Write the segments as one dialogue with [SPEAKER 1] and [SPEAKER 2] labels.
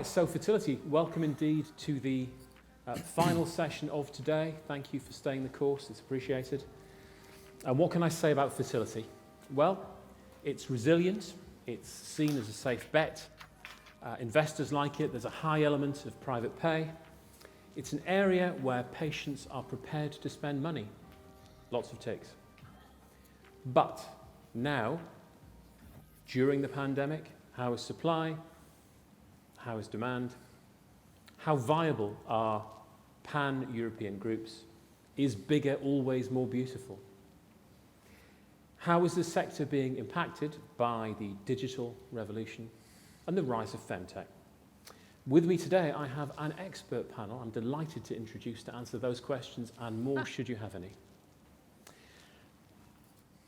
[SPEAKER 1] Right, so fertility, welcome indeed to the final session of today. Thank you for staying the course, it's appreciated. And what can I say about fertility? Well, it's resilient, it's seen as a safe bet. Investors like it, there's a high element of private pay. It's an area where patients are prepared to spend money. Lots of ticks. But now, during the pandemic, how is supply? How is demand? How viable are pan-European groups? Is bigger always more beautiful? How is the sector being impacted by the digital revolution and the rise of femtech? With me today, I have an expert panel I'm delighted to introduce to answer those questions and more, should you have any.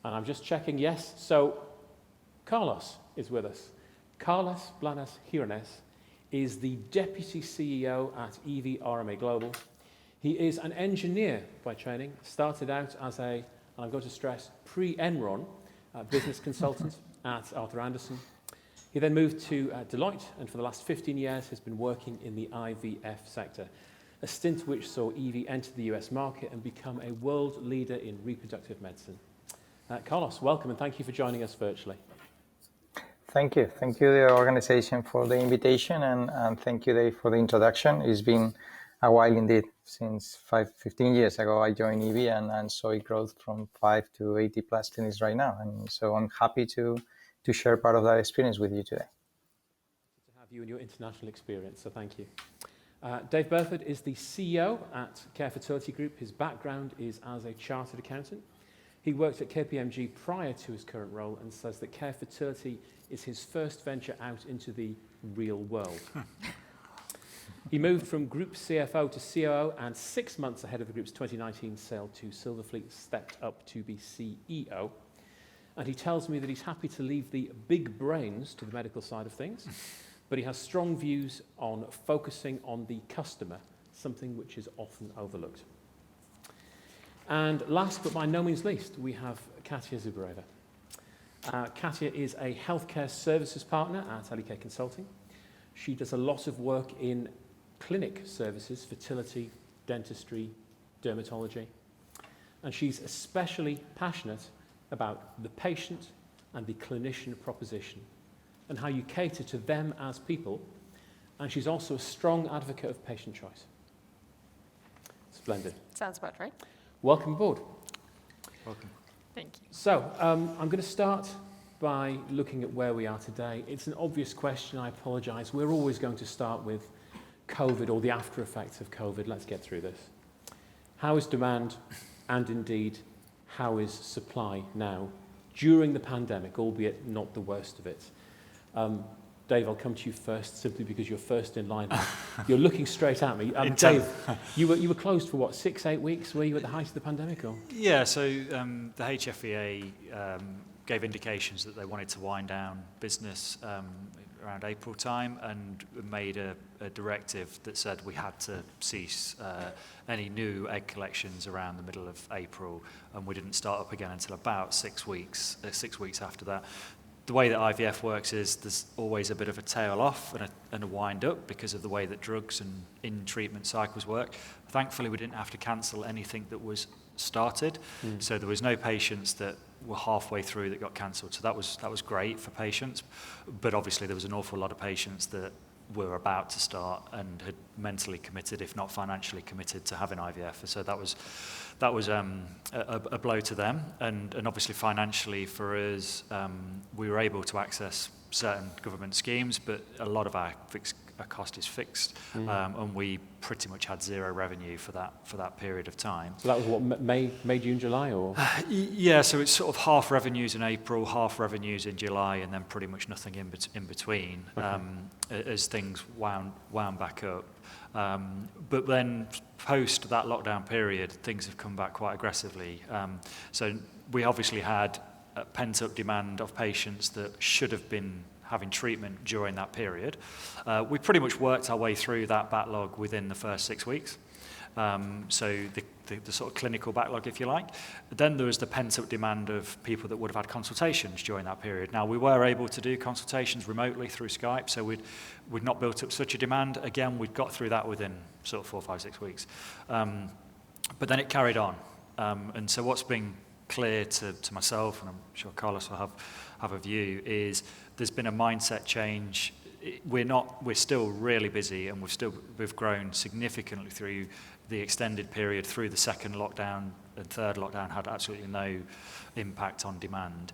[SPEAKER 1] And I'm just checking, yes. So Carlos is with us. Carlos Blanes Gironès is the Deputy CEO at EV RMA Global. He is an engineer by training, started out as a, and I'm going to stress, pre-Enron business consultant at Arthur Andersen. He then moved to Deloitte, and for the last 15 years has been working in the IVF sector, a stint which saw EV enter the US market and become a world leader in reproductive medicine. Carlos, welcome, and thank you for joining us virtually.
[SPEAKER 2] Thank you. Thank you, the organization, for the invitation, and thank you, Dave, for the introduction. It's been a while indeed. Since 15 years ago, I joined EV and saw it growth from 5 to 80 plus clinics right now. And so I'm happy to share part of that experience with you today.
[SPEAKER 1] To have you and your international experience, so thank you. Dave Burford is the CEO at Care Fertility Group. His background is as a chartered accountant. He worked at KPMG prior to his current role and says that Care Fertility is his first venture out into the real world. He moved from Group CFO to COO, and 6 months ahead of the group's 2019 sale to Silverfleet, stepped up to be CEO. And he tells me that he's happy to leave the big brains to the medical side of things, but he has strong views on focusing on the customer, something which is often overlooked. And last but by no means least, we have Katia Zubareva. Katia is a healthcare services partner at LEK Consulting. She does a lot of work in clinic services, fertility, dentistry, dermatology. And she's especially passionate about the patient and the clinician proposition and how you cater to them as people. And she's also a strong advocate of patient choice. Splendid.
[SPEAKER 3] Sounds about right.
[SPEAKER 1] Welcome aboard.
[SPEAKER 4] Welcome.
[SPEAKER 3] Thank you.
[SPEAKER 1] So I'm going to start by looking at where we are today. It's an obvious question, I apologise. We're always going to start with COVID or the after effects of COVID. Let's get through this. How is demand, and indeed, how is supply now during the pandemic, albeit not the worst of it? Dave, I'll come to you first, simply because you're first in line. You're looking straight at me. Dave, you were closed for what, 6-8 weeks? Were you at the height of the pandemic? Or?
[SPEAKER 4] Yeah, so the HFEA gave indications that they wanted to wind down business around April time, and made a directive that said we had to cease any new egg collections around the middle of April, and we didn't start up again until about 6 weeks after that. The way that IVF works is there's always a bit of a tail off and a wind up because of the way that drugs and in-treatment cycles work. Thankfully, we didn't have to cancel anything that was started, so there was no patients that were halfway through that got cancelled. So that was great for patients, but obviously there was an awful lot of patients that were about to start and had mentally committed, if not financially committed, to having IVF. So that was a blow to them, and obviously financially for us, we were able to access certain government schemes, but a lot of our cost is fixed, and we pretty much had zero revenue for that period of time.
[SPEAKER 1] So that was what, May, June, July, or?
[SPEAKER 4] Yeah, so it's sort of half revenues in April, half revenues in July, and then pretty much nothing in between, as things wound back up. But then post that lockdown period, things have come back quite aggressively. So we obviously had pent-up demand of patients that should have been having treatment during that period. We pretty much worked our way through that backlog within the first 6 weeks. So the sort of clinical backlog, if you like. Then there was the pent-up demand of people that would have had consultations during that period. Now, we were able to do consultations remotely through Skype, so we'd not built up such a demand. Again, we'd got through that within sort of 4, 5, 6 weeks. But then it carried on. And so what's been clear to myself, and I'm sure Carlos will have a view, is there's been a mindset change. We're still really busy, and we've grown significantly through the extended period. Through the second lockdown and third lockdown had absolutely no impact on demand.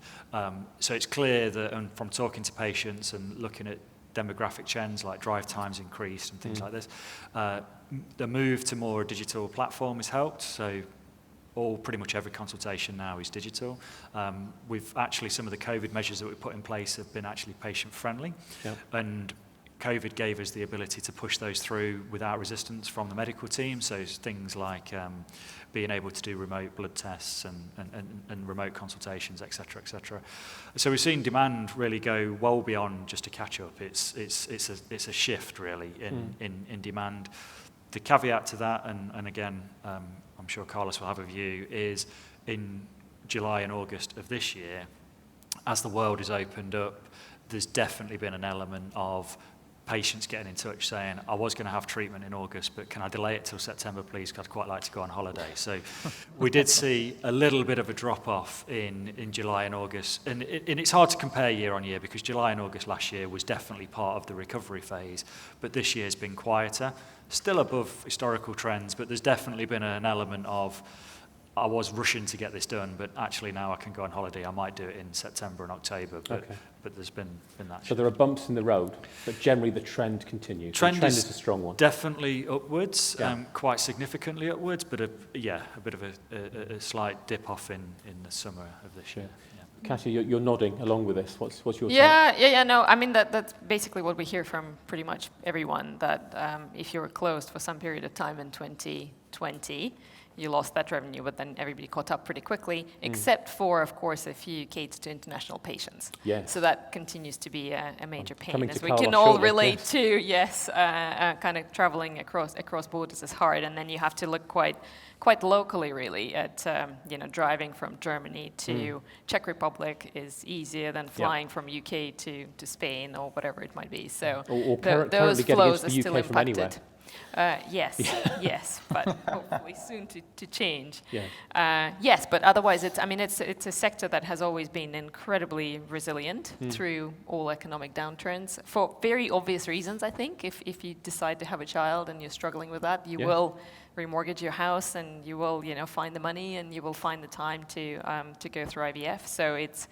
[SPEAKER 4] So it's clear that, and from talking to patients and looking at demographic trends like drive times increased and things like this, the move to more digital platform has helped. So pretty much every consultation now is digital. We've actually, some of the COVID measures that we put in place have been actually patient friendly. Yep. And COVID gave us the ability to push those through without resistance from the medical team. So things like being able to do remote blood tests and remote consultations, et cetera, et cetera. So we've seen demand really go well beyond just a catch up. It's a shift really in demand. The caveat to that, and again, I'm sure Carlos will have a view, is in July and August of this year, as the world has opened up, there's definitely been an element of patients getting in touch saying, I was going to have treatment in August, but can I delay it till September, please, because I'd quite like to go on holiday. So we did see a little bit of a drop-off in July and August. And it's hard to compare year on year, because July and August last year was definitely part of the recovery phase, but this year's been quieter. Still above historical trends, but there's definitely been an element of, I was rushing to get this done, but actually now I can go on holiday. I might do it in September and October, but there's been that.
[SPEAKER 1] So there are bumps in the road, but generally the trend continues. The trend is a strong one.
[SPEAKER 4] Definitely upwards, quite significantly upwards, but a bit of a slight dip off in the summer of this year.
[SPEAKER 1] Kasia, you're nodding along with this. What's your take?
[SPEAKER 3] Yeah. No, I mean, that's basically what we hear from pretty much everyone, that if you were closed for some period of time in 2020, you lost that revenue, but then everybody caught up pretty quickly, except for, of course, a few cases to international patients.
[SPEAKER 1] Yes.
[SPEAKER 3] So that continues to be a major pain, as we
[SPEAKER 1] Carlos
[SPEAKER 3] can all
[SPEAKER 1] shortly,
[SPEAKER 3] relate to. Kind of traveling across borders is hard, and then you have to look quite locally, really, at driving from Germany to Czech Republic is easier than flying from UK to Spain or whatever it might be. So those flows are still impacted. Yes, but hopefully soon to change. Yes, but otherwise, it's a sector that has always been incredibly resilient through all economic downturns for very obvious reasons. I think if you decide to have a child and you're struggling with that, you will remortgage your house, and you will find the money, and you will find the time to go through IVF. So it's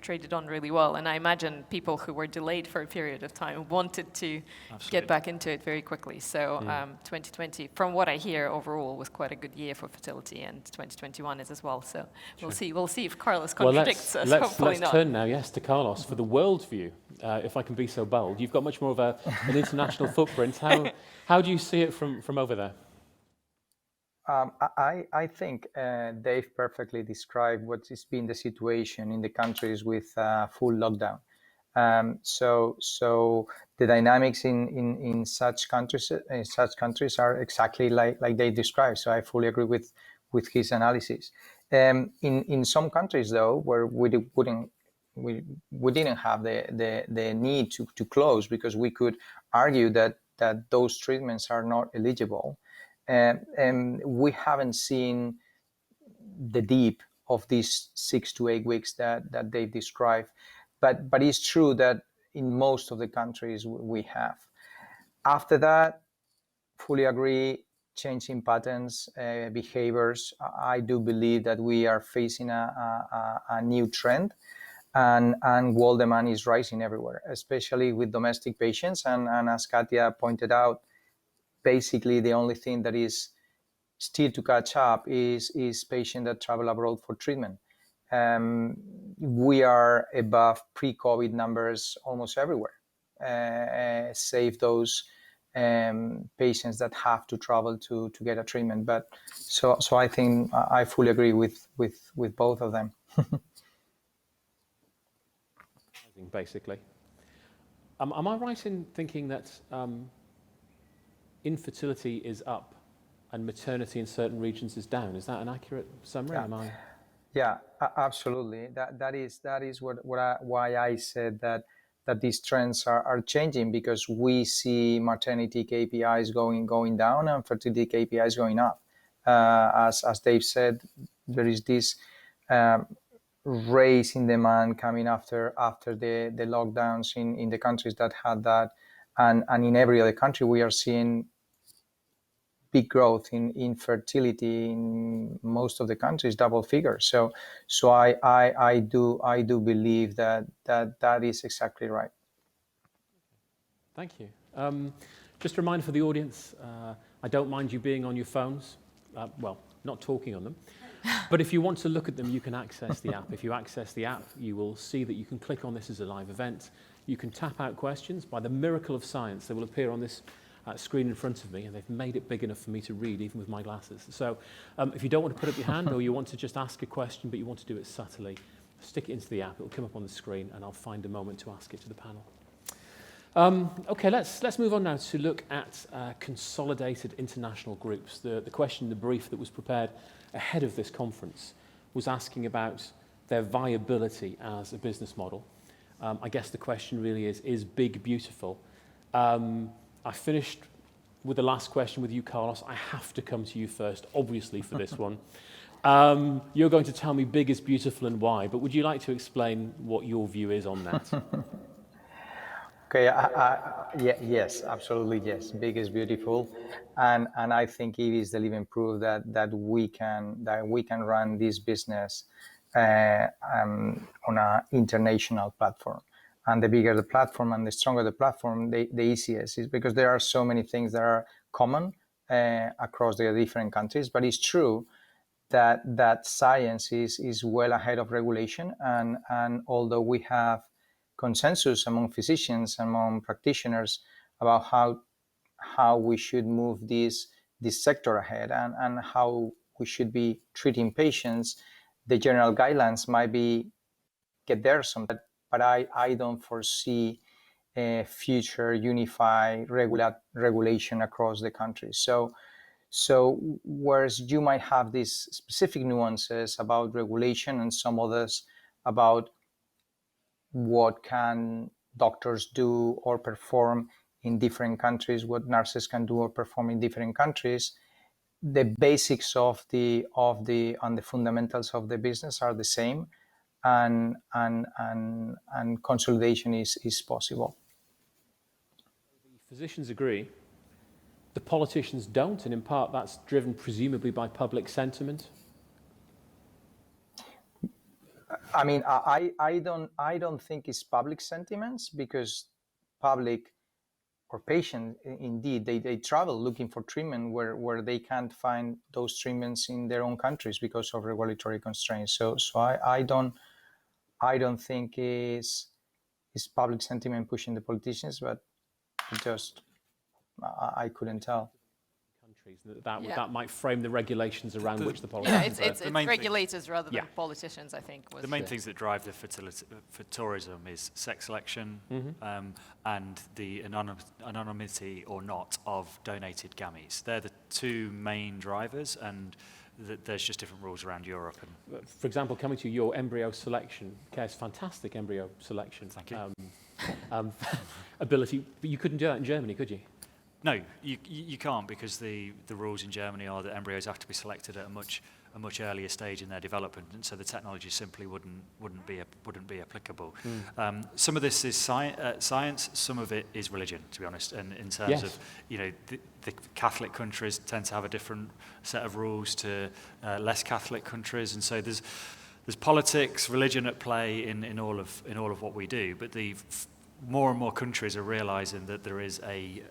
[SPEAKER 3] traded on really well, and I imagine people who were delayed for a period of time wanted to get back into it very quickly. So 2020, from what I hear, overall was quite a good year for fertility, and 2021 is as well. So we'll see if Carlos contradicts us. Hopefully
[SPEAKER 1] let's
[SPEAKER 3] not.
[SPEAKER 1] turn now, to Carlos for the world view. If I can be so bold, you've got much more of an international footprint. How do you see it from over there?
[SPEAKER 2] I think Dave perfectly described what has been the situation in the countries with full lockdown. So the dynamics in such countries are exactly like they described. So I fully agree with his analysis. In some countries, though, where we didn't have the need to close, because we could argue that those treatments are not eligible. And we haven't seen the deep of these 6 to 8 weeks that they describe, but it's true that in most of the countries we have. After that, fully agree, changing patterns, behaviors. I do believe that we are facing a new trend, and world demand is rising everywhere, especially with domestic patients. And as Katia pointed out, basically the only thing that is still to catch up is patients that travel abroad for treatment. We are above pre-COVID numbers almost everywhere, save those patients that have to travel to get a treatment. But so I think I fully agree with both of them.
[SPEAKER 1] Basically, am I right in thinking that infertility is up and maternity in certain regions is down. Is that an accurate summary?
[SPEAKER 2] Yeah. Yeah, absolutely. That is why I said that these trends are changing, because we see maternity KPIs going down and fertility KPIs going up. As Dave said, there is this raise in demand coming after the lockdowns in the countries that had that, and in every other country we are seeing big growth in fertility in most of the countries, double figures. So I do believe that is exactly right.
[SPEAKER 1] Thank you. Just a reminder for the audience, I don't mind you being on your phones, well, not talking on them, but if you want to look at them, you can access the app. If you access the app, you will see that you can click on this as a live event. You can tap out questions. By the miracle of science, they will appear on this screen in front of me, and they've made it big enough for me to read even with my glasses. So if you don't want to put up your hand, or you want to just ask a question but you want to do it subtly, stick it into the app. It'll come up on the screen and I'll find a moment to ask it to the panel. Okay, let's move on now to look at consolidated international groups. The question, the brief that was prepared ahead of this conference was asking about their viability as a business model. I guess the question really is big beautiful? I finished with the last question with you, Carlos. I have to come to you first, obviously, for this one. You're going to tell me big is beautiful and why, but would you like to explain what your view is on that?
[SPEAKER 2] Okay, yes, absolutely, yes. Big is beautiful, and I think it is the living proof that we can run this business on an international platform. And the bigger the platform and the stronger the platform, the easiest is, because there are so many things that are common across the different countries. But it's true that science is well ahead of regulation, and although we have consensus among physicians, among practitioners, about how we should move this sector ahead, and how we should be treating patients, the general guidelines might be get there some, but I don't foresee a future unified regulation across the country. So whereas you might have these specific nuances about regulation and some others about what can doctors do or perform in different countries, what nurses can do or perform in different countries, the basics of the fundamentals of the business are the same, and consolidation is possible.
[SPEAKER 1] The physicians agree. The politicians don't, and in part that's driven presumably by public sentiment.
[SPEAKER 2] I mean, I don't think it's public sentiments, because public or patient, indeed, they travel looking for treatment where they can't find those treatments in their own countries because of regulatory constraints. So I don't think it's public sentiment pushing the politicians, but just I couldn't tell.
[SPEAKER 1] That might frame the regulations around which the politicians.
[SPEAKER 3] Yeah, it's regulators rather than politicians, I think.
[SPEAKER 4] The main things that drive the fertility for tourism is sex selection, and the anonymity or not of donated gametes. They're the two main drivers, and there's just different rules around Europe. And
[SPEAKER 1] for example, coming to your embryo selection, Keir's fantastic embryo selection.
[SPEAKER 4] Thank you.
[SPEAKER 1] Ability, but you couldn't do that in Germany, could you?
[SPEAKER 4] No, you can't, because the rules in Germany are that embryos have to be selected at a much earlier stage in their development, and so the technology simply wouldn't be applicable. Some of this is science, some of it is religion, to be honest. And in terms of the Catholic countries tend to have a different set of rules to less Catholic countries, and so there's politics, religion at play in all of what we do. But more and more countries are realizing that there is a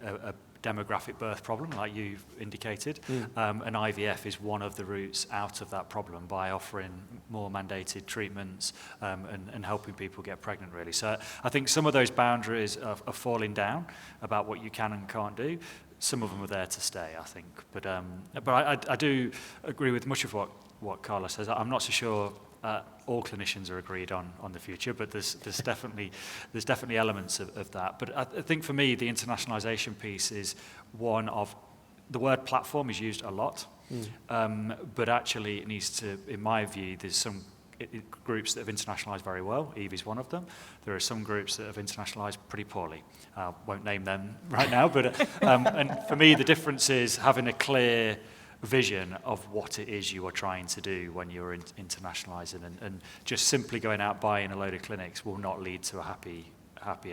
[SPEAKER 4] demographic birth problem, like you've indicated, and IVF is one of the routes out of that problem by offering more mandated treatments and helping people get pregnant, really. So I think some of those boundaries are falling down about what you can and can't do. Some of them are there to stay, I think. But I do agree with much of what Carlos says. I'm not so sure all clinicians are agreed on the future, but there's definitely elements of that. But I think for me, the internationalization piece is one of the word platform is used a lot, but actually it needs to, in my view, there's some groups that have internationalized very well. Evie's one of them. There are some groups that have internationalized pretty poorly. I won't name them right now, but and for me, the difference is having a clear vision of what it is you are trying to do when you're internationalizing, and just simply going out buying a load of clinics will not lead to a happy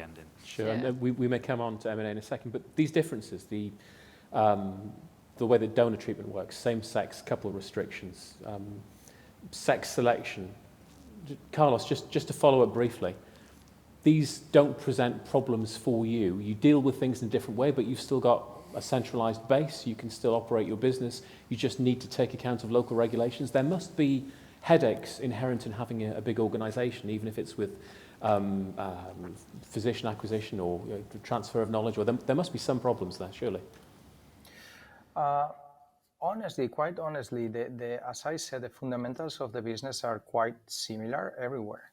[SPEAKER 4] ending.
[SPEAKER 1] Sure,
[SPEAKER 3] Yeah.
[SPEAKER 1] and we may come on to M&A in a second, but these differences, the way that donor treatment works, same-sex couple restrictions, sex selection. Carlos, just to follow up briefly, these don't present problems for you. You deal with things in a different way, but you've still got a centralized base. You can still operate your business. You just need to take account of local regulations. There must be headaches inherent in having a big organization, even if it's with physician acquisition or transfer of knowledge, or there must be some problems there, surely.
[SPEAKER 2] Honestly, quite honestly, as I said, the fundamentals of the business are quite similar everywhere.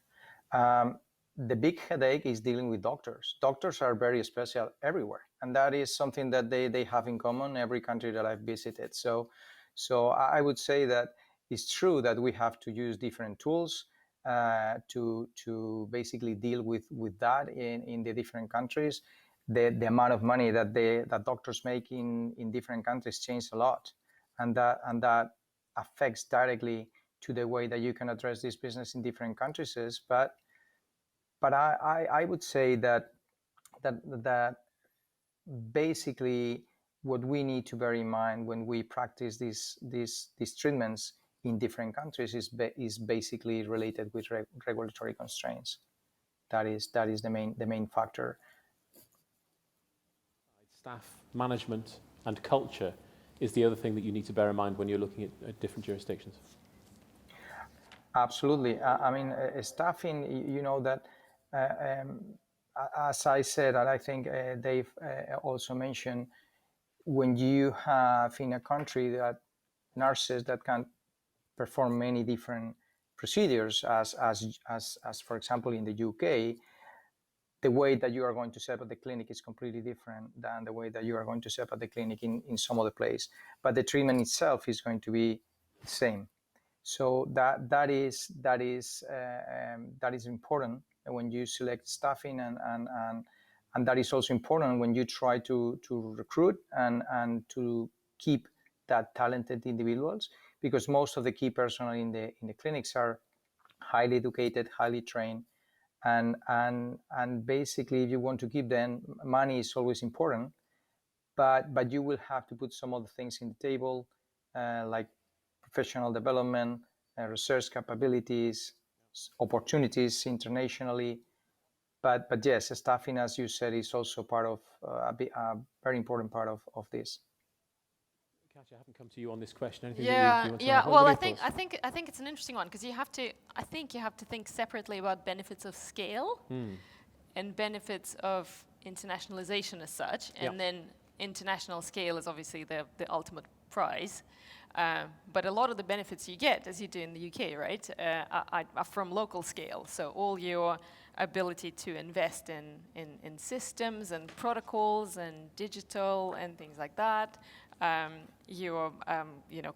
[SPEAKER 2] The big headache is dealing with doctors. Doctors are very special everywhere, and that is something that they have in common every country that I've visited. So I would say that it's true that we have to use different tools to basically deal with that in the different countries. The amount of money that doctors make in different countries change a lot. And that affects directly to the way that you can address this business in different countries. But I would say that basically what we need to bear in mind when we practice these treatments in different countries is basically related with regulatory constraints. That is the main factor.
[SPEAKER 1] Staff management and culture is the other thing that you need to bear in mind when you're looking at different jurisdictions.
[SPEAKER 2] Absolutely. I mean, staffing, you know, that as I said, and I think Dave also mentioned, when you have in a country that nurses that can perform many different procedures, as for example in the UK, the way that you are going to set up the clinic is completely different than the way that you are going to set up the clinic in some other place. But the treatment itself is going to be the same. So that is important when you select staffing, and that is also important when you try to recruit and to keep that talented individuals, because most of the key personnel in the clinics are highly educated, highly trained, and basically if you want to keep them, money is always important, but you will have to put some other things in the table, like professional development, research capabilities, opportunities internationally. But yes, staffing, as you said, is also part of a very important part of this.
[SPEAKER 1] Katja, I haven't come to you on this question. Anything
[SPEAKER 3] Yeah,
[SPEAKER 1] that you want to
[SPEAKER 3] yeah.
[SPEAKER 1] add?
[SPEAKER 3] Well,
[SPEAKER 1] What
[SPEAKER 3] I
[SPEAKER 1] are your
[SPEAKER 3] think it's an interesting one, because I think you have to think separately about benefits of scale and benefits of internationalization as such, and then international scale is obviously the ultimate prize. But a lot of the benefits you get, as you do in the UK, right, are from local scale. So all your ability to invest in systems and protocols and digital and things like that, your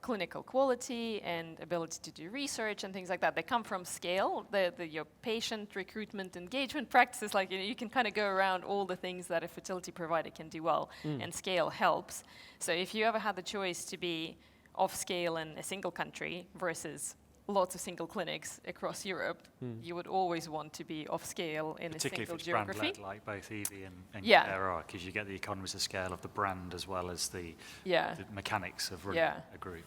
[SPEAKER 3] clinical quality and ability to do research and things like that, they come from scale. Your patient recruitment engagement practices, like you can kind of go around all the things that a fertility provider can do well, and scale helps. So if you ever had the choice to be off scale in a single country versus lots of single clinics across Europe, you would always want to be off scale in a single geography.
[SPEAKER 4] Brand-led, like both Evie and Care are, because you get the economies of scale of the brand as well as the mechanics of running a group.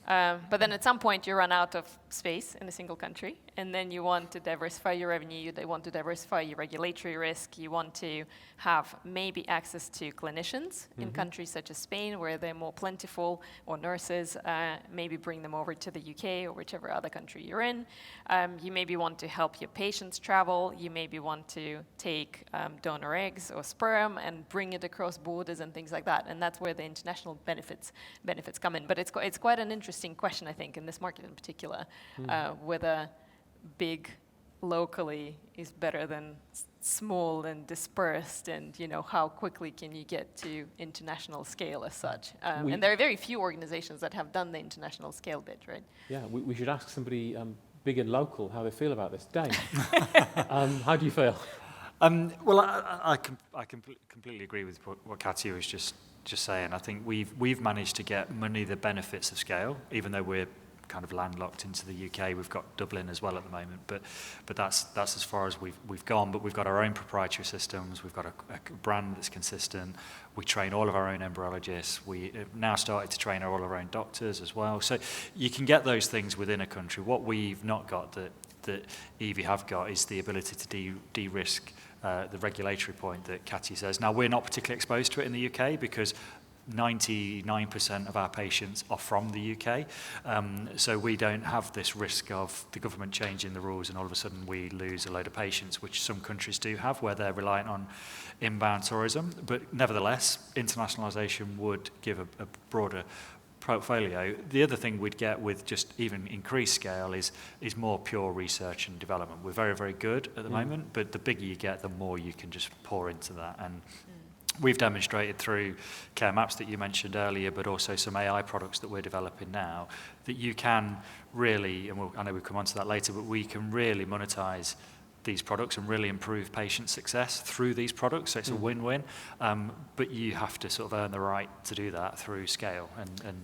[SPEAKER 3] But then at some point you run out of space in a single country, and then you want to diversify your revenue, you want to diversify your regulatory risk, you want to have maybe access to clinicians in countries such as Spain where they're more plentiful, or nurses, maybe bring them over to the UK or whichever other country you're in. You maybe want to help your patients travel, you maybe want to take donor eggs or sperm and bring it across borders and things like that, and that's where the international benefits come in. But it's quite an interesting question, I think, in this market in particular, whether big locally is better than small and dispersed, and how quickly can you get to international scale as such? And there are very few organizations that have done the international scale bit, right?
[SPEAKER 1] Yeah, we should ask somebody big and local how they feel about this. Dane, how do you feel?
[SPEAKER 4] Well, I completely agree with what Katya was just saying. I think we've managed to get many of the benefits of scale, even though we're kind of landlocked into the UK. We've got Dublin as well at the moment, but that's as far as we've gone. But we've got our own proprietary systems. We've got a brand that's consistent. We train all of our own embryologists. We have now started to train all of our own doctors as well. So you can get those things within a country. What we've not got that Evie have got is the ability to de-risk the regulatory point that Katya says. Now, we're not particularly exposed to it in the UK because 99% of our patients are from the UK, so we don't have this risk of the government changing the rules and all of a sudden we lose a load of patients, which some countries do have where they're reliant on inbound tourism. But nevertheless, internationalisation would give a broader portfolio. The other thing we'd get with just even increased scale is more pure research and development. We're very, very good at the moment, but the bigger you get, the more you can just pour into that. And we've demonstrated through Care Maps that you mentioned earlier, but also some AI products that we're developing now, that you can really, and I know we'll come on to that later, but we can really monetize these products and really improve patient success through these products. So it's a win-win, but you have to sort of earn the right to do that through scale and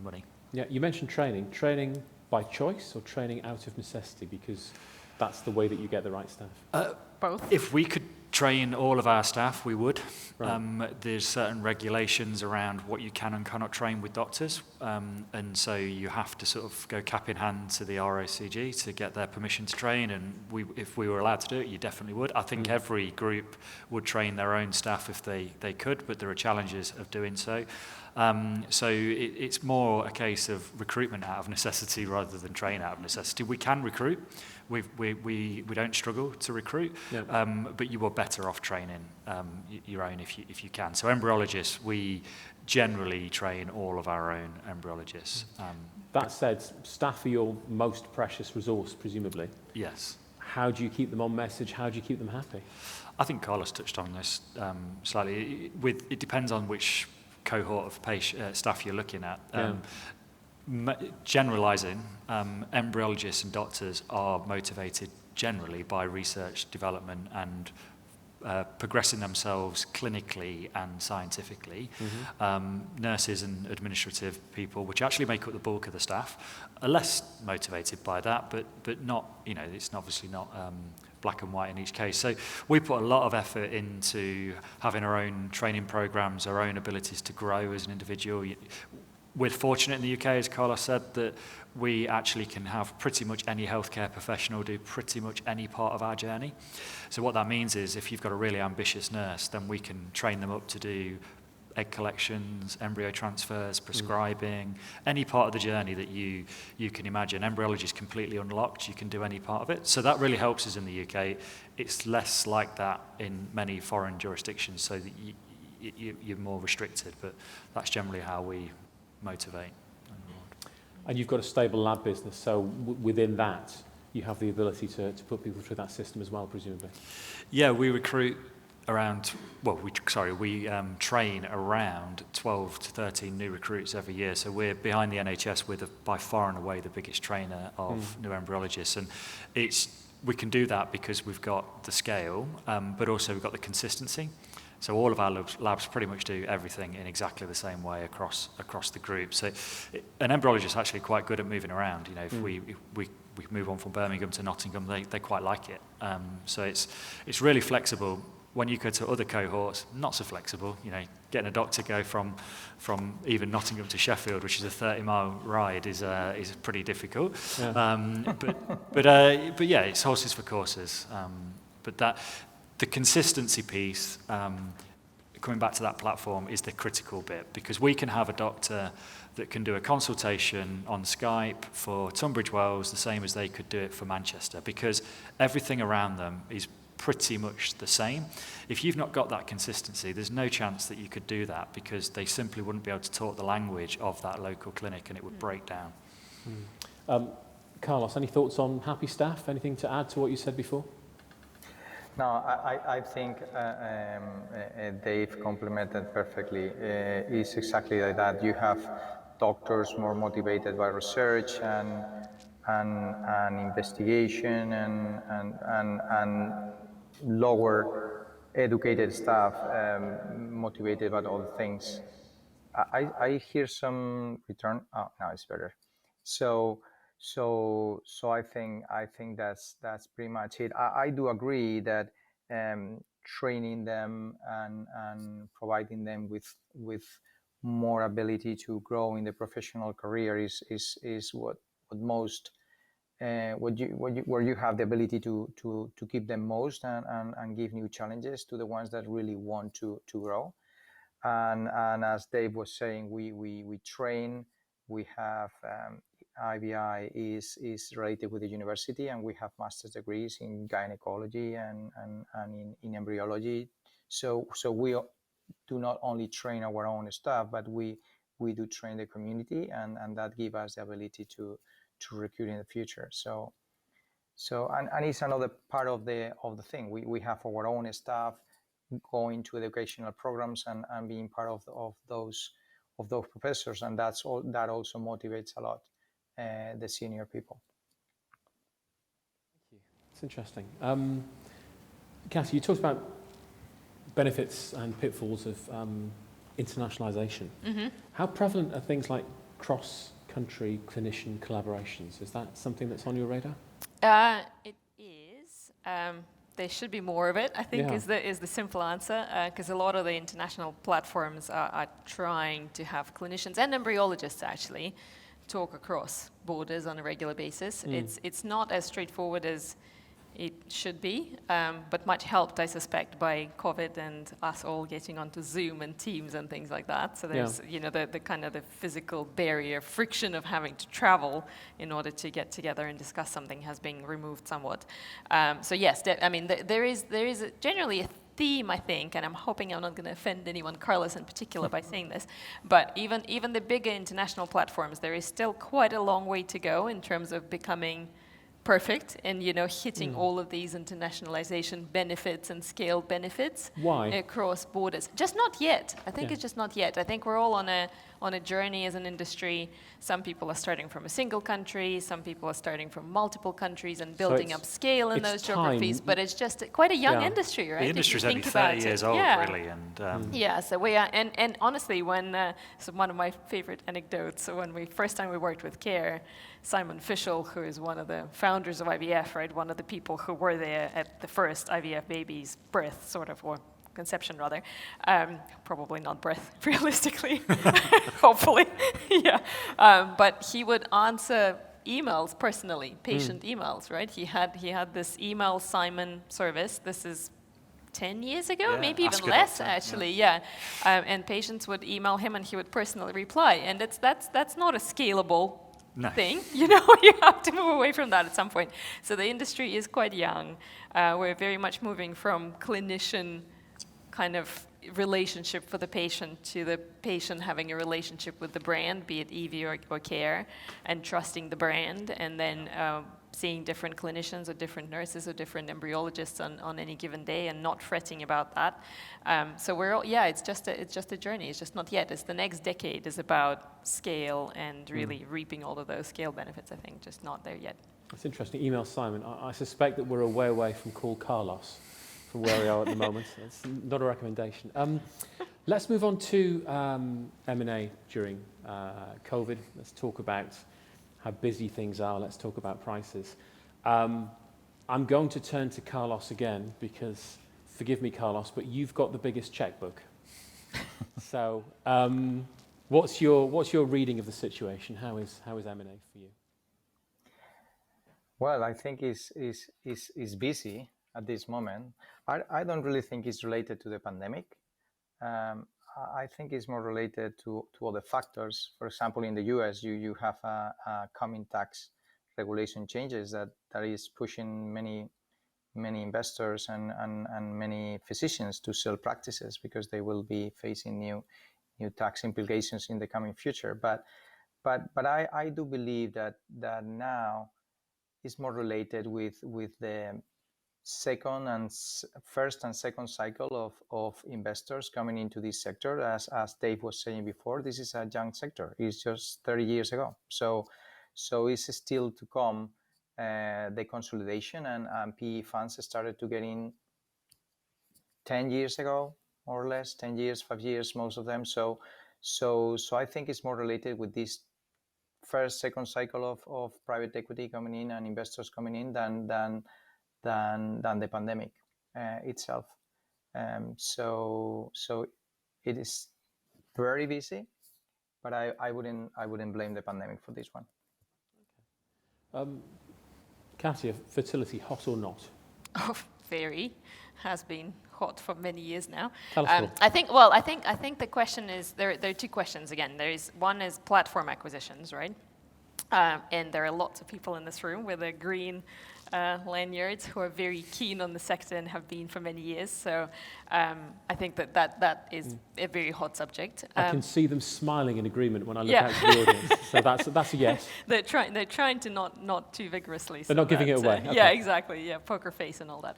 [SPEAKER 4] money.
[SPEAKER 1] Yeah, you mentioned training by choice or training out of necessity, because that's the way that you get the right staff.
[SPEAKER 3] Both.
[SPEAKER 4] If we could train all of our staff, we would.
[SPEAKER 1] Right.
[SPEAKER 4] There's certain regulations around what you can and cannot train with doctors, and so you have to sort of go cap in hand to the ROCG to get their permission to train, and if we were allowed to do it, you definitely would. I think every group would train their own staff if they could, but there are challenges of doing so. So it's more a case of recruitment out of necessity rather than train out of necessity. We can recruit. We don't struggle to recruit, but you are better off training your own if you can. So embryologists, we generally train all of our own embryologists.
[SPEAKER 1] That said, staff are your most precious resource, presumably.
[SPEAKER 4] Yes.
[SPEAKER 1] How do you keep them on message? How do you keep them happy?
[SPEAKER 4] I think Carlos touched on this slightly. It depends on which cohort of staff you're looking at. Generalising, embryologists and doctors are motivated generally by research, development and progressing themselves clinically and scientifically. Nurses and administrative people, which actually make up the bulk of the staff, are less motivated by that, but not, it's obviously not black and white in each case. So we put a lot of effort into having our own training programs, our own abilities to grow as an individual. We're fortunate in the UK, as Carlos said, that we actually can have pretty much any healthcare professional do pretty much any part of our journey. So what that means is if you've got a really ambitious nurse, then we can train them up to do egg collections, embryo transfers, prescribing, any part of the journey that you can imagine. Embryology is completely unlocked. You can do any part of it. So that really helps us in the UK. It's less like that in many foreign jurisdictions, so that you're more restricted, but that's generally how we motivate.
[SPEAKER 1] And you've got a stable lab business, so within that, you have the ability to put people through that system as well, presumably. Yeah,
[SPEAKER 4] we recruit around, we train around 12 to 13 new recruits every year. So we're behind the NHS with by far and away the biggest trainer of new embryologists. And we can do that because we've got the scale, but also we've got the consistency. So all of our labs pretty much do everything in exactly the same way across the group. So an embryologist is actually quite good at moving around. If we move on from Birmingham to Nottingham, they quite like it. So it's really flexible. When you go to other cohorts, not so flexible. Getting a doctor to go from even Nottingham to Sheffield, which is a 30-mile ride, is pretty difficult. Yeah. But yeah, it's horses for courses. But the consistency piece, coming back to that platform, is the critical bit, because we can have a doctor that can do a consultation on Skype for Tunbridge Wells the same as they could do it for Manchester, because everything around them is pretty much the same. If you've not got that consistency, there's no chance that you could do that, because they simply wouldn't be able to talk the language of that local clinic and it would break down.
[SPEAKER 1] Carlos, any thoughts on happy staff? Anything to add to what you said before?
[SPEAKER 2] No, I think Dave complemented perfectly. It's exactly like that. You have doctors more motivated by research and investigation and lower educated staff motivated by other things. I hear some return. Oh, now it's better. So I think that's pretty much it. I do agree that training them and providing them with more ability to grow in the professional career is what most where you have the ability to keep them most and give new challenges to the ones that really want to grow. And as Dave was saying, we train. We have IBI is related with the university, and we have master's degrees in gynecology and in embryology. So we do not only train our own staff, but we do train the community, and that gives us the ability to recruit in the future. So and it's another part of the thing. We have our own staff going to educational programs and being part of those professors, and that also motivates a lot the senior people.
[SPEAKER 1] Thank you. It's interesting. Cassie, you talked about benefits and pitfalls of internationalization.
[SPEAKER 3] Mm-hmm.
[SPEAKER 1] How prevalent are things like cross-country clinician collaborations? Is that something that's on your radar?
[SPEAKER 3] It is. There should be more of it, I think,
[SPEAKER 1] Yeah.
[SPEAKER 3] is the simple answer, because a lot of the international platforms are trying to have clinicians and embryologists actually talk across borders on a regular basis. It's not as straightforward as it should be, but much helped, I suspect, by COVID and us all getting onto Zoom and Teams and things like that. So there's, the kind of the physical barrier, friction of having to travel in order to get together and discuss something has been removed somewhat. So yes, there is generally a theme, I think, and I'm hoping I'm not going to offend anyone, Carlos in particular, by saying this, but even the bigger international platforms, there is still quite a long way to go in terms of becoming perfect and hitting all of these internationalization benefits and scale benefits.
[SPEAKER 1] Why?
[SPEAKER 3] Across borders. Just not yet. I think it's just not yet. I think we're all on a journey as an industry. Some people are starting from a single country, some people are starting from multiple countries and building up scale in those geographies, but it's just quite a young industry, right?
[SPEAKER 4] The industry's only 30 years old, really, and
[SPEAKER 3] yeah, so we are, and honestly, so one of my favorite anecdotes, so when first time we worked with CARE, Simon Fischel, who is one of the founders of IVF, right, one of the people who were there at the first IVF baby's birth, sort of, or conception rather, probably not birth, realistically, hopefully, yeah, but he would answer emails personally, patient emails, right? He had this email Simon service. This is 10 years ago, maybe even less, actually, and patients would email him and he would personally reply, and that's not a scalable thing, you have to move away from that at some point. So the industry is quite young. We're very much moving from clinician kind of relationship for the patient to the patient having a relationship with the brand, be it Evie or CARE, and trusting the brand, and then seeing different clinicians or different nurses or different embryologists on any given day and not fretting about that. So it's just a journey. It's just not yet. It's the next decade is about scale and really reaping all of those scale benefits, I think, just not there yet.
[SPEAKER 1] That's interesting. Email Simon. I suspect that we're a way away from call Carlos from where we are at the moment. It's not a recommendation. Let's move on to M&A during COVID. Let's talk about how busy things are. Let's talk about prices. I'm going to turn to Carlos again because, forgive me, Carlos, but you've got the biggest checkbook. So, what's your reading of the situation? How is M&A for you?
[SPEAKER 2] Well, I think it's busy at this moment. I don't really think it's related to the pandemic. I think it's more related to other factors. For example, in the US, you have a coming tax regulation changes that is pushing many investors and many physicians to sell practices because they will be facing new tax implications in the coming future. But I do believe that now is more related with the first and second cycle of investors coming into this sector. As Dave was saying before, this is a young sector. It's just 30 years ago. So it's still to come, the consolidation, and PE funds started to get in 10 years ago, more or less, 10 years, 5 years, most of them. So I think it's more related with this first, second cycle of private equity coming in and investors coming in than the pandemic itself. So it is very busy, but I wouldn't blame the pandemic for this one.
[SPEAKER 1] Katia, fertility, hot or not?
[SPEAKER 3] Oh, very. Has been hot for many years now.
[SPEAKER 1] Tell us more.
[SPEAKER 3] I think the question is, there are two questions again. One is platform acquisitions, right? And there are lots of people in this room with a green lanyards who are very keen on the sector and have been for many years. So I think that is a very hot subject.
[SPEAKER 1] I can see them smiling in agreement when I look
[SPEAKER 3] Yeah.
[SPEAKER 1] out to the audience. So that's a yes.
[SPEAKER 3] They're trying to not too vigorously.
[SPEAKER 1] They're not giving it away. Okay.
[SPEAKER 3] Yeah, exactly. Yeah, poker face and all that.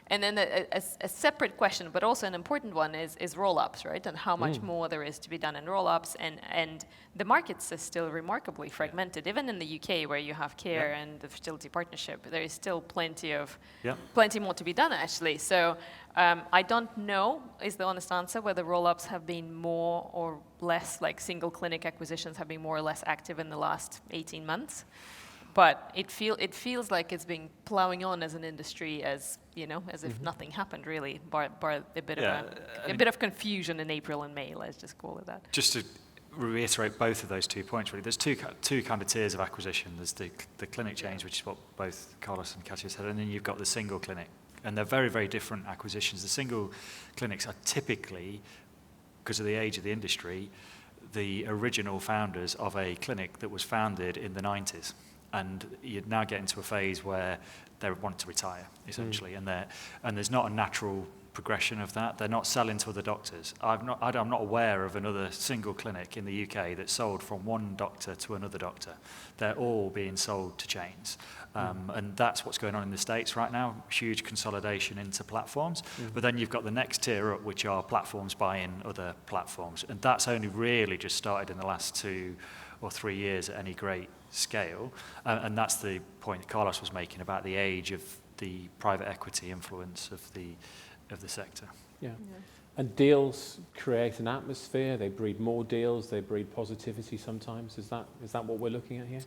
[SPEAKER 3] And then a separate question, but also an important one, is roll-ups, right? And how much more there is to be done in roll-ups. And the markets are still remarkably fragmented. Even in the UK, where you have CARE and the Fertility Partnership, there is still plenty more to be done, actually. So I don't know, is the honest answer, whether roll-ups have been more or less, like single clinic acquisitions have been more or less active in the last 18 months. But it feels like it's been plowing on as an industry, as if nothing happened really, bar a bit of confusion in April and May. Let's just call it that.
[SPEAKER 4] Just to reiterate both of those 2 points, really, there's two kind of tiers of acquisition. There's the clinic chains, which is what both Carlos and Katia said, and then you've got the single clinic, and they're very, very different acquisitions. The single clinics are typically, because of the age of the industry, the original founders of a clinic that was founded in the 90s. And you're now getting to a phase where they want to retire, essentially, and there's not a natural progression of that. They're not selling to other doctors. I'm not aware of another single clinic in the UK that's sold from one doctor to another doctor. They're all being sold to chains. And that's what's going on in the States right now, huge consolidation into platforms. But then you've got the next tier up, which are platforms buying other platforms. And that's only really just started in the last 2 or 3 years at any great scale. And that's the point Carlos was making about the age of the private equity influence of the sector.
[SPEAKER 1] Yeah. And deals create an atmosphere, they breed more deals, they breed positivity sometimes. Is that what we're looking at here?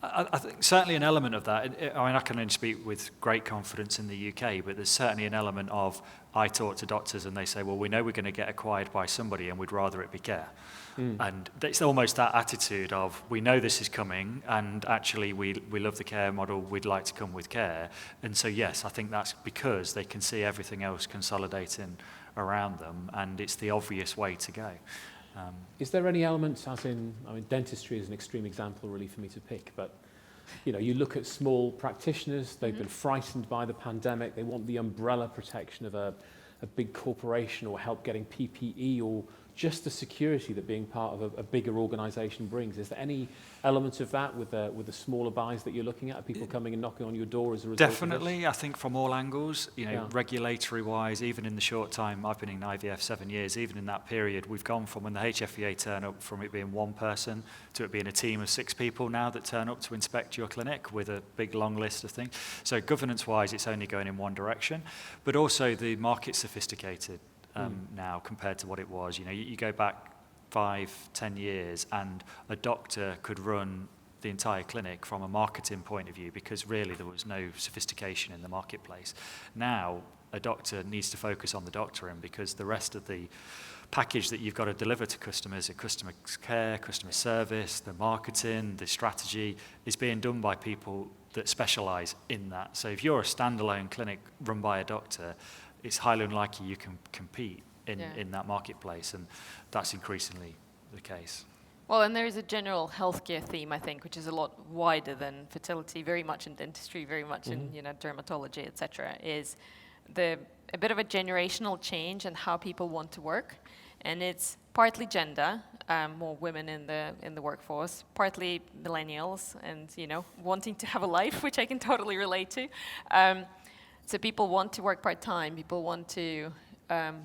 [SPEAKER 4] I think certainly an element of that. I mean, I can only speak with great confidence in the UK, but there's certainly an element of, I talk to doctors and they say, well, we know we're going to get acquired by somebody and we'd rather it be CARE. And it's almost that attitude of, we know this is coming and actually we love the CARE model, we'd like to come with CARE. And so, yes, I think that's because they can see everything else consolidating around them and it's the obvious way to go.
[SPEAKER 1] Is there any elements, as in, I mean, dentistry is an extreme example really for me to pick, but you look at small practitioners, they've been frightened by the pandemic, they want the umbrella protection of a big corporation or help getting PPE or just the security that being part of a bigger organisation brings. Is there any element of that with the smaller buys that you're looking at? Are people coming and knocking on your door as a result
[SPEAKER 4] Definitely,
[SPEAKER 1] of this?
[SPEAKER 4] I think from all angles, regulatory-wise, even in the short time, I've been in IVF 7 years, even in that period, we've gone from when the HFEA turn up, from it being one person to it being a team of 6 people now that turn up to inspect your clinic with a big long list of things. So governance-wise, it's only going in one direction, but also the market's sophisticated. Now compared to what it was. You go back 5-10 years and a doctor could run the entire clinic from a marketing point of view because really there was no sophistication in the marketplace. Now a doctor needs to focus on the doctoring because the rest of the package that you've got to deliver to customers, the customer care, customer service, the marketing, the strategy is being done by people that specialize in that. So if you're a standalone clinic run by a doctor, it's highly unlikely you can compete in that marketplace, and that's increasingly the case.
[SPEAKER 3] Well, and there is a general healthcare theme, I think, which is a lot wider than fertility, very much in dentistry, very much in dermatology, etc. Is a bit of a generational change in how people want to work, and it's partly gender, more women in the workforce, partly millennials, and wanting to have a life, which I can totally relate to. So people want to work part-time, people want to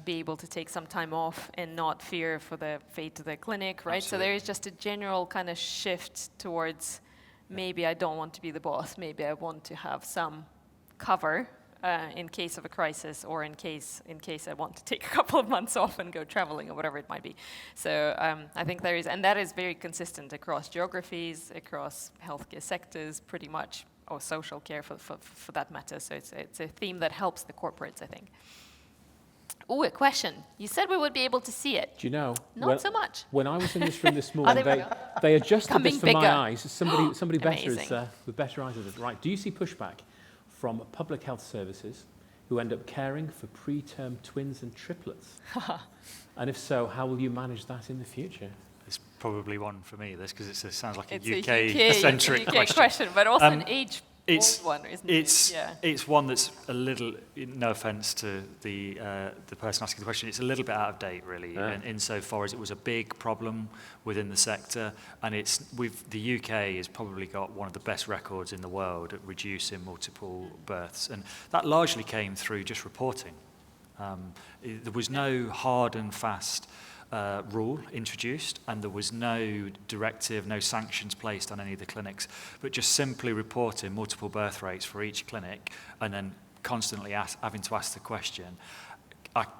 [SPEAKER 3] be able to take some time off and not fear for the fate of the clinic, right?
[SPEAKER 4] Absolutely.
[SPEAKER 3] So there is just a general kind of shift towards maybe I don't want to be the boss, maybe I want to have some cover in case of a crisis, or in case I want to take a couple of months off and go traveling or whatever it might be. So I think there is, and that is very consistent across geographies, across healthcare sectors, pretty much, or social care for that matter. So it's a theme that helps the corporates, I think. Oh, a question. You said we would be able to see it.
[SPEAKER 1] Do you know?
[SPEAKER 3] Not so much.
[SPEAKER 1] When I was in this room this morning,
[SPEAKER 3] they
[SPEAKER 1] they adjusted
[SPEAKER 3] Coming
[SPEAKER 1] this for
[SPEAKER 3] bigger.
[SPEAKER 1] my eyes. Somebody better
[SPEAKER 3] Amazing.
[SPEAKER 1] with better eyes than it. Right. Do you see pushback from public health services who end up caring for preterm twins and triplets? And if so, how will you manage that in the future?
[SPEAKER 4] It's probably one for me, this, because it sounds like
[SPEAKER 3] It's
[SPEAKER 4] a UK-centric
[SPEAKER 3] question, but also an age
[SPEAKER 4] It's
[SPEAKER 3] old one, isn't
[SPEAKER 4] it's
[SPEAKER 3] it? Yeah.
[SPEAKER 4] it's one that's a little, no offence to the person asking the question, it's a little bit out of date really, insofar as it was a big problem within the sector, and the UK has probably got one of the best records in the world at reducing multiple births, and that largely came through just reporting. There was no hard and fast rule introduced, and there was no directive, no sanctions placed on any of the clinics, but just simply reporting multiple birth rates for each clinic, and then constantly having to ask the question,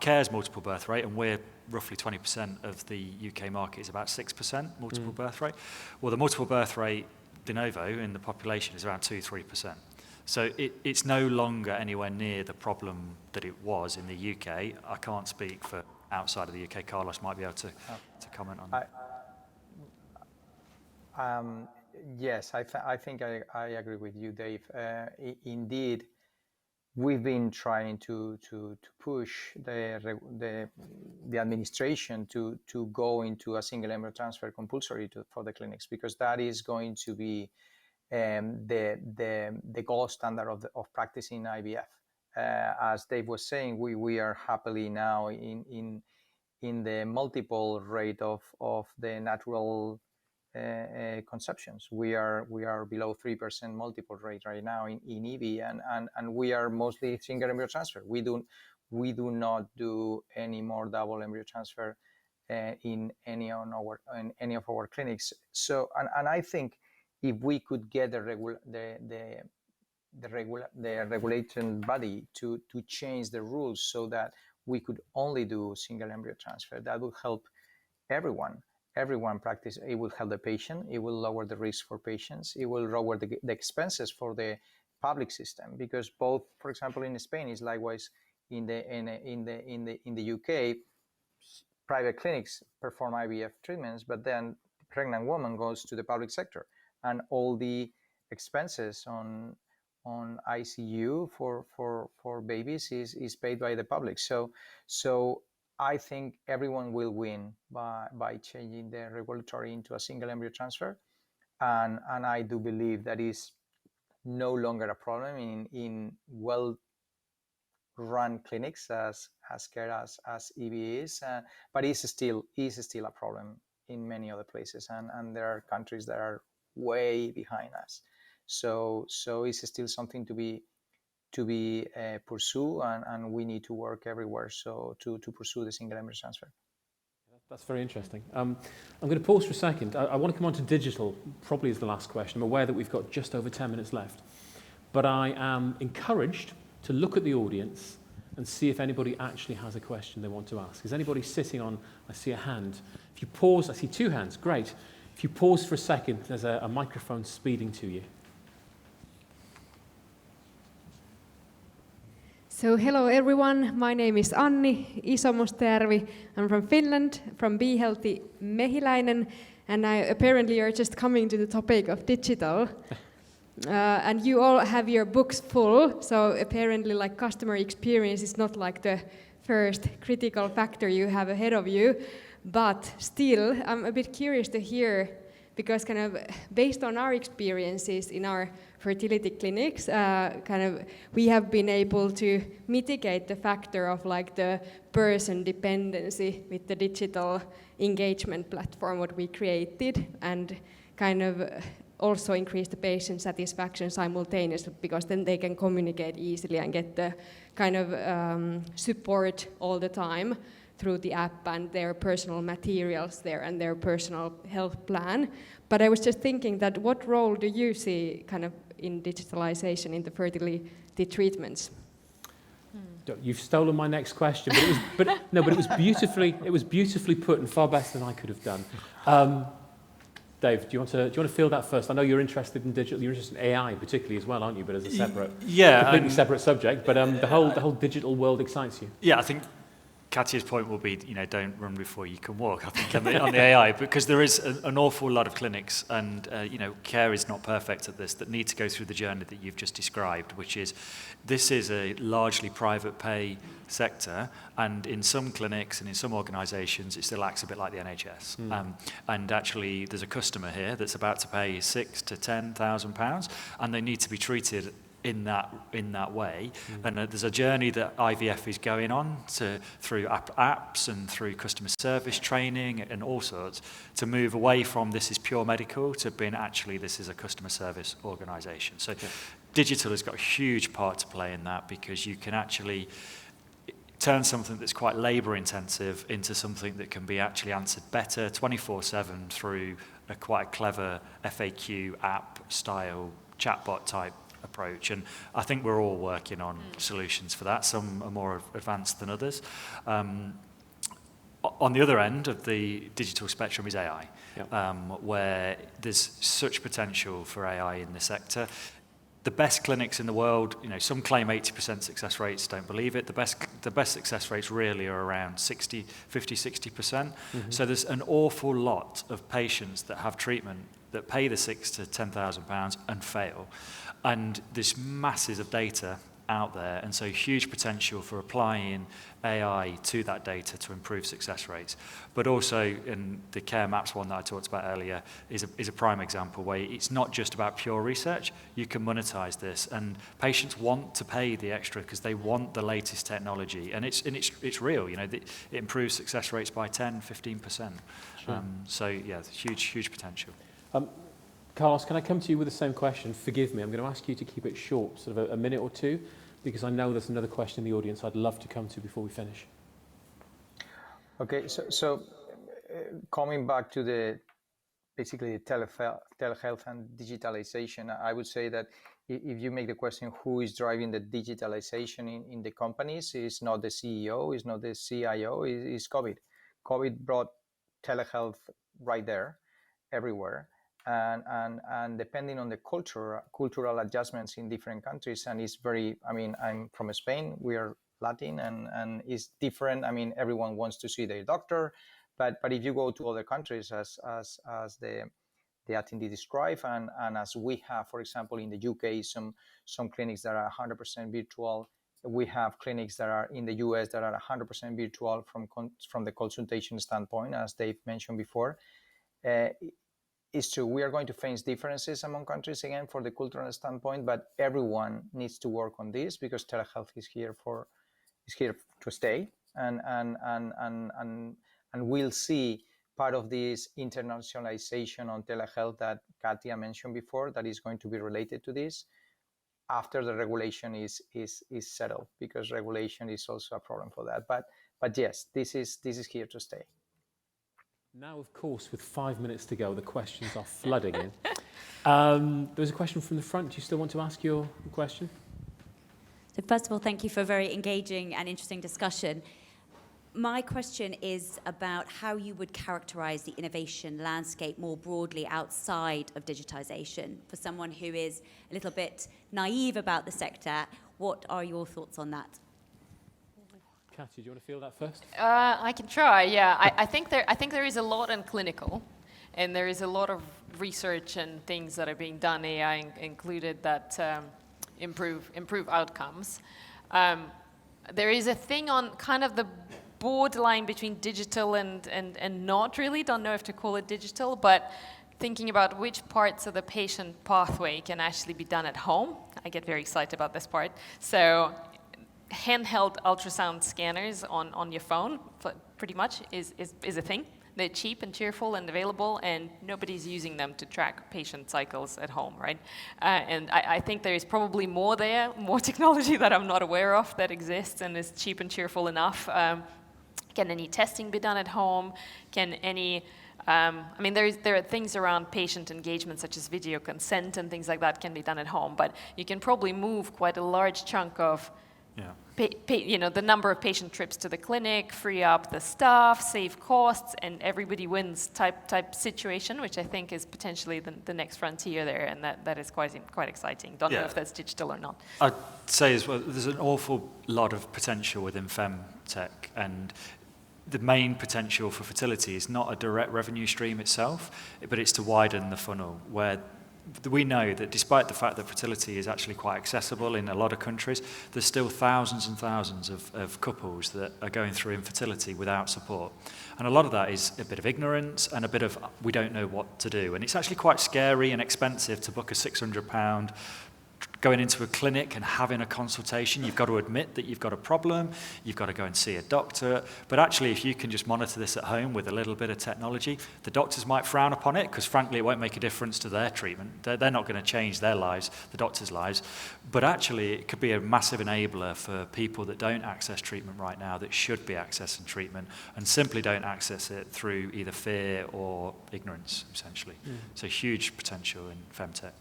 [SPEAKER 4] CARE's multiple birth rate, and we're roughly 20% of the UK market, is about 6% multiple birth rate. Well, the multiple birth rate de novo in the population is around 2-3%. So it's no longer anywhere near the problem that it was in the UK. I can't speak for outside of the UK. Carlos might be able to comment on that.
[SPEAKER 2] Yes, I think I agree with you, Dave. Indeed, we've been trying to push the administration to go into a single embryo transfer compulsory for the clinics, because that is going to be the gold standard of practicing IVF. As Dave was saying, we are happily now in the multiple rate of the natural conceptions. We are below 3% multiple rate right now in EV, and we are mostly single embryo transfer. We do not do any more double embryo transfer in any of our clinics. So and I think if we could get the regulation body to change the rules so that we could only do single embryo transfer, that would help everyone practice. It will help the patient, it will lower the risk for patients, it will lower the expenses for the public system, because both, for example, in Spain is likewise in the UK, private clinics perform IVF treatments, but then the pregnant woman goes to the public sector, and all the expenses on ICU for babies is paid by the public. So I think everyone will win by changing the regulatory into a single embryo transfer, and I do believe that is no longer a problem in well run clinics as care as EV is, but is still a problem in many other places, and there are countries that are way behind us. So it's still something to be pursued, and we need to work everywhere to pursue the single embryo transfer.
[SPEAKER 1] That's very interesting. I'm going to pause for a second. I want to come on to digital, probably as the last question. I'm aware that we've got just over 10 minutes left, but I am encouraged to look at the audience and see if anybody actually has a question they want to ask. Is anybody sitting on, I see a hand. If you pause, I see two hands, great. If you pause for a second, there's a microphone speeding to you.
[SPEAKER 5] So hello everyone, my name is Anni Isomustervi. I'm from Finland, from Be Healthy Mehiläinen, and apparently you're just coming to the topic of digital. And you all have your books full, so apparently like customer experience is not like the first critical factor you have ahead of you, but still I'm a bit curious to hear, because kind of based on our experiences in our fertility clinics, we have been able to mitigate the factor of like the person dependency with the digital engagement platform what we created, and kind of also increase the patient satisfaction simultaneously, because then they can communicate easily and get the kind of support all the time through the app and their personal materials there and their personal health plan. But I was just thinking that what role do you see kind of in digitalization in the fertility treatments?
[SPEAKER 1] You've stolen my next question, but it was beautifully put and far better than I could have done. Dave, do you want to field that first? I know you're interested in digital, you're interested in AI particularly as well, aren't you? But as a separate, completely separate subject. But the whole digital world excites you.
[SPEAKER 4] Yeah, I think Katja's point will be, don't run before you can walk, I think, on the AI, because there is an awful lot of clinics and, care is not perfect at this, that need to go through the journey that you've just described, which is, this is a largely private pay sector, and in some clinics and in some organisations, it still acts a bit like the NHS. And actually, there's a customer here that's about to pay £6,000 to £10,000, and they need to be treated in that way. And there's a journey that IVF is going on through apps and through customer service training and all sorts, to move away from this is pure medical to being actually this is a customer service organisation. So digital has got a huge part to play in that, because you can actually turn something that's quite labour intensive into something that can be actually answered better 24/7 through quite a clever FAQ app style chatbot type approach. And I think we're all working on solutions for that. Some are more advanced than others. On the other end of the digital spectrum is AI, where there's such potential for AI in the sector. The best clinics in the world, some claim 80% success rates, don't believe it. The best success rates really are around 50, 60%. So there's an awful lot of patients that have treatment that pay the £6,000 to £10,000 and fail. And there's masses of data out there, and so huge potential for applying AI to that data to improve success rates. But also, in the Care Maps one that I talked about earlier, is a prime example where it's not just about pure research. You can monetize this, and patients want to pay the extra because they want the latest technology, and it's real. It improves success rates by 10-15%.
[SPEAKER 1] Sure.
[SPEAKER 4] So yeah, huge potential.
[SPEAKER 1] Carlos, can I come to you with the same question? Forgive me, I'm going to ask you to keep it short, sort of a minute or two, because I know there's another question in the audience I'd love to come to before we finish.
[SPEAKER 2] Okay, so coming back to basically telehealth and digitalization, I would say that if you make the question who is driving the digitalization in the companies, it's not the CEO, it's not the CIO, it's COVID. COVID brought telehealth right there, everywhere. And depending on the cultural adjustments in different countries, and it's very, I'm from Spain, we are Latin, and it's different. Everyone wants to see their doctor, but if you go to other countries, as the attendee described, and as we have, for example, in the UK, some clinics that are 100% virtual. We have clinics that are in the US that are 100% virtual from the consultation standpoint, as Dave mentioned before. It's true, we are going to face differences among countries again for the cultural standpoint, but everyone needs to work on this because telehealth is here to stay, and we'll see part of this internationalization on telehealth that Katja mentioned before that is going to be related to this after the regulation is settled, because regulation is also a problem for that. But yes, this is here to stay.
[SPEAKER 1] Now, of course, with 5 minutes to go, the questions are flooding in. There's a question from the front. Do you still want to ask your question?
[SPEAKER 6] So first of all, thank you for a very engaging and interesting discussion. My question is about how you would characterize the innovation landscape more broadly outside of digitization. For someone who is a little bit naive about the sector, what are your thoughts on that?
[SPEAKER 1] Katja, do you want to field that first?
[SPEAKER 3] I can try. Yeah, I think there is a lot in clinical, and there is a lot of research and things that are being done, AI included, that improve outcomes. There is a thing on kind of the borderline between digital and not really. Don't know if to call it digital, but thinking about which parts of the patient pathway can actually be done at home. I get very excited about this part. So handheld ultrasound scanners on your phone, pretty much, is a thing They're cheap and cheerful and available, and nobody's using them to track patient cycles at home, right? And I think there is probably more there, more technology that I'm not aware of that exists and is cheap and cheerful enough. Can any testing be done at home? Can any there are things around patient engagement, such as video consent and things like that, can be done at home. But you can probably move quite a large chunk of, the number of patient trips to the clinic, free up the staff, save costs, and everybody wins type situation, which I think is potentially the next frontier there, and that is quite exciting. Don't know if that's digital or not.
[SPEAKER 4] I'd say as well, there's an awful lot of potential within femtech, and the main potential for fertility is not a direct revenue stream itself, but it's to widen the funnel, where we know that despite the fact that fertility is actually quite accessible in a lot of countries, there's still thousands and thousands of couples that are going through infertility without support. And a lot of that is a bit of ignorance and a bit of we don't know what to do. And it's actually quite scary and expensive to book a £600 going into a clinic and having a consultation. You've got to admit that you've got a problem, you've got to go and see a doctor. But actually, if you can just monitor this at home with a little bit of technology, the doctors might frown upon it because frankly it won't make a difference to their treatment. They're not going to change their lives, the doctors' lives. But actually it could be a massive enabler for people that don't access treatment right now that should be accessing treatment and simply don't access it through either fear or ignorance, essentially. So huge potential in femtech.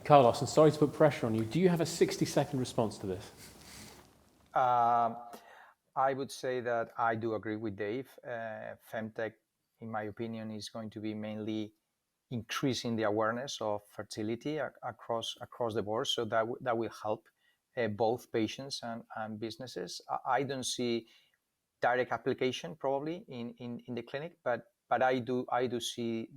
[SPEAKER 1] Carlos, and sorry to put pressure on you, do you have a 60-second response to this?
[SPEAKER 2] I would say that I do agree with Dave. Femtech, in my opinion, is going to be mainly increasing the awareness of fertility across the board, so that will help both patients and businesses. I don't see direct application probably in the clinic, but I do see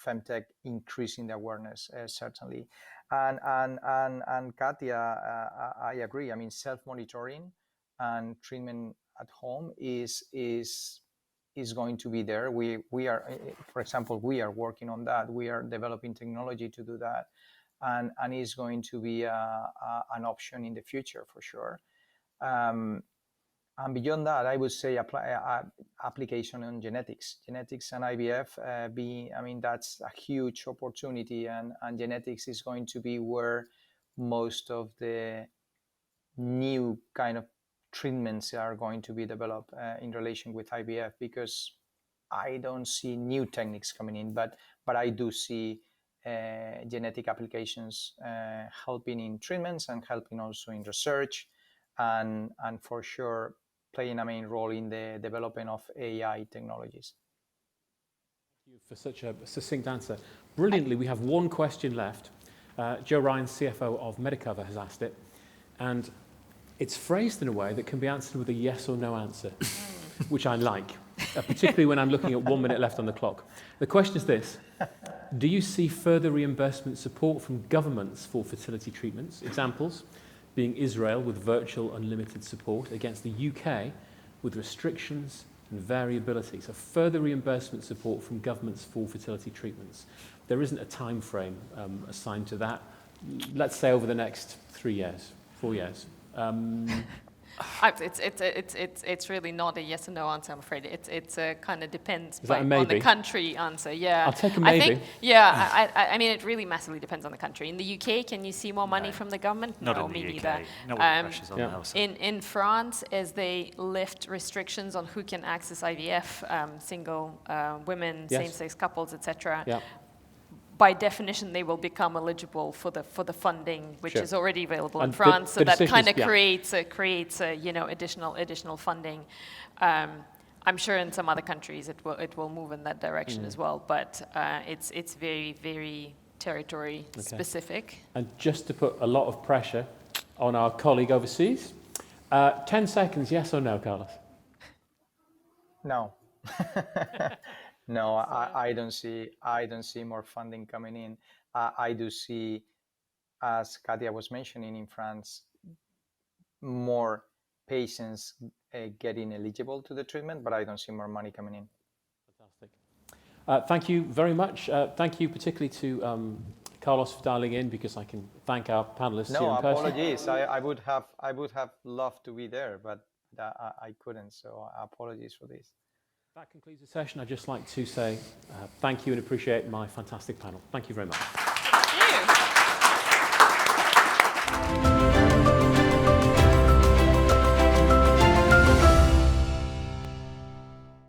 [SPEAKER 2] femtech increasing the awareness, certainly. And Katya, I agree. I mean, self-monitoring and treatment at home is going to be there. We are, for example, we are working on that. We are developing technology to do that, and is going to be an option in the future for sure. And beyond that, I would say application on genetics and IVF that's a huge opportunity, and genetics is going to be where most of the new kind of treatments are going to be developed in relation with IVF, because I don't see new techniques coming in, but I do see genetic applications helping in treatments and helping also in research, and for sure playing a main role in the development of AI technologies.
[SPEAKER 1] Thank you for such a succinct answer. Brilliantly, we have one question left. Joe Ryan, CFO of Medicover, has asked it, and it's phrased in a way that can be answered with a yes or no answer, which I like, particularly when I'm looking at 1 minute left on the clock. The question is this: do you see further reimbursement support from governments for fertility treatments? Examples being Israel with virtual unlimited support, against the UK with restrictions and variability. So further reimbursement support from governments for fertility treatments. There isn't a time frame assigned to that. Let's say over the next 3 years, 4 years.
[SPEAKER 3] It's really not a yes or no answer, I'm afraid. It's a kind of depends
[SPEAKER 1] on
[SPEAKER 3] the country answer. Yeah,
[SPEAKER 1] I'll take a maybe.
[SPEAKER 3] I mean, it really massively depends on the country. In the UK, can you see more money from the government?
[SPEAKER 4] Not
[SPEAKER 3] no,
[SPEAKER 4] in the
[SPEAKER 3] me
[SPEAKER 4] UK.
[SPEAKER 3] neither.
[SPEAKER 4] Not with the pressures on the health.
[SPEAKER 3] In France, as they lift restrictions on who can access IVF, single women, same-sex couples, etc. Yeah. By definition, they will become eligible for the funding, which is already available in France. So that kind of creates additional funding. I'm sure in some other countries it will move in that direction as well. But it's very, very territory specific.
[SPEAKER 1] And just to put a lot of pressure on our colleague overseas, 10 seconds, yes or no, Carlos?
[SPEAKER 2] No. No, I don't see more funding coming in. I do see, as Katya was mentioning, in France, more patients getting eligible to the treatment, but I don't see more money coming in.
[SPEAKER 1] Fantastic. Thank you very much. Thank you particularly to Carlos for dialing in, because I can thank our panelists here in person.
[SPEAKER 2] No, apologies. I would have loved to be there, but I couldn't. So apologies for this.
[SPEAKER 1] That concludes the session. I'd just like to say thank you and appreciate my fantastic panel. Thank you very much.
[SPEAKER 3] Thank you.